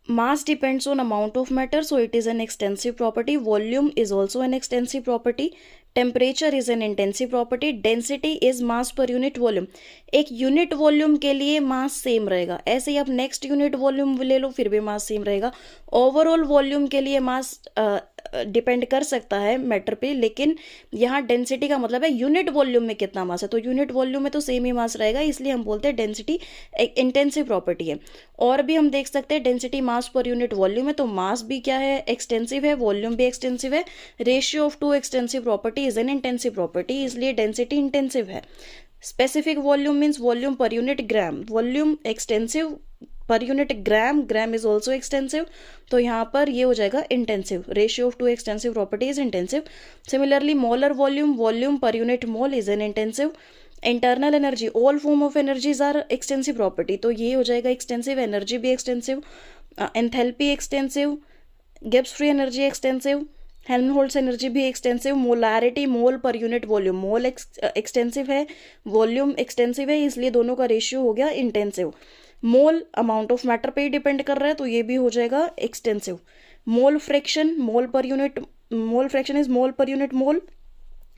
Mass depends on amount of matter, so it is an extensive property. Volume is also an extensive property. Temperature is an intensive property. Density is mass per unit volume. एक unit volume के लिए mass same रहेगा, ऐसे ही आप next unit volume ले लो फिर भी mass same रहेगा. ओवरऑल वॉल्यूम के लिए मास डिपेंड कर सकता है मैटर पे, लेकिन यहाँ डेंसिटी का मतलब है यूनिट वॉल्यूम में कितना मास है, तो यूनिट वॉल्यूम में तो सेम ही मास रहेगा, इसलिए हम बोलते हैं डेंसिटी एक इंटेंसिव प्रॉपर्टी है. और भी हम देख सकते हैं डेंसिटी मास पर यूनिट वॉल्यूम है, तो मास भी क्या है, एक्सटेंसिव है, वॉल्यूम भी एक्सटेंसिव है. Ratio of two extensive property is an intensive property, इसलिए डेंसिटी इंटेंसिव है. Specific volume means volume per unit gram, volume extensive per unit gram, gram is also extensive, तो यहाँ पर ये हो जाएगा intensive. Ratio of two extensive property is intensive. Similarly molar volume, volume per unit mole is an intensive. Internal energy, all form of energies are extensive property, तो ये हो जाएगा एक्सटेंसिव. एनर्जी भी extensive, enthalpy extensive, Gibbs free energy extensive, Helmholtz energy भी extensive. Molarity, मोल per unit volume, मोल extensive है, volume extensive है, इसलिए दोनों का रेशियो हो गया intensive. Mole amount of matter पे ही डिपेंड कर रहा है, तो ये भी हो जाएगा extensive. Mole fraction, mole per unit, mole fraction is mole per unit mole,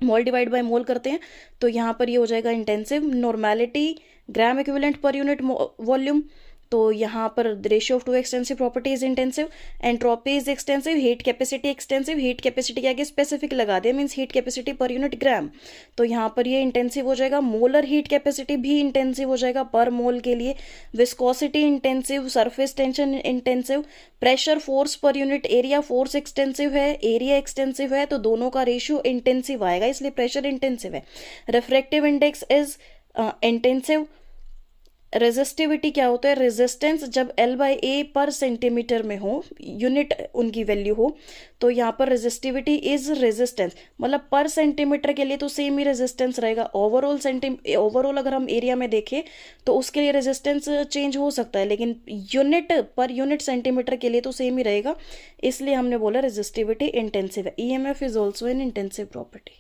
mole divide by mole करते हैं, तो यहाँ पर ये हो जाएगा intensive. Normality, gram equivalent per unit volume, तो यहाँ पर ratio of two extensive property is intensive. Entropy is extensive. Heat capacity extensive, heat capacity के आगे स्पेसिफिक लगा दिया, means heat capacity per unit gram, तो यहाँ पर ये इंटेंसिव हो जाएगा. मोलर हीट कैपेसिटी भी इंटेंसिव हो जाएगा पर मोल के लिए. Viscosity intensive, surface tension intensive. Pressure force per unit area, force extensive है, एरिया एक्सटेंसिव है, तो दोनों का रेशियो इंटेंसिव आएगा, इसलिए प्रेशर इंटेंसिव है. Refractive index is intensive. Resistivity क्या होता है, रेजिस्टेंस जब L/A पर सेंटीमीटर में हो, यूनिट उनकी वैल्यू हो, तो यहाँ पर रेजिस्टिविटी इज रेजिस्टेंस, मतलब पर सेंटीमीटर के लिए तो सेम ही रेजिस्टेंस रहेगा. ओवरऑल अगर हम एरिया में देखें तो उसके लिए रेजिस्टेंस चेंज हो सकता है, लेकिन यूनिट पर यूनिट सेंटीमीटर के लिए तो सेम ही रहेगा, इसलिए हमने बोला रेजिस्टिविटी इंटेंसिव है. EMF is also an intensive property.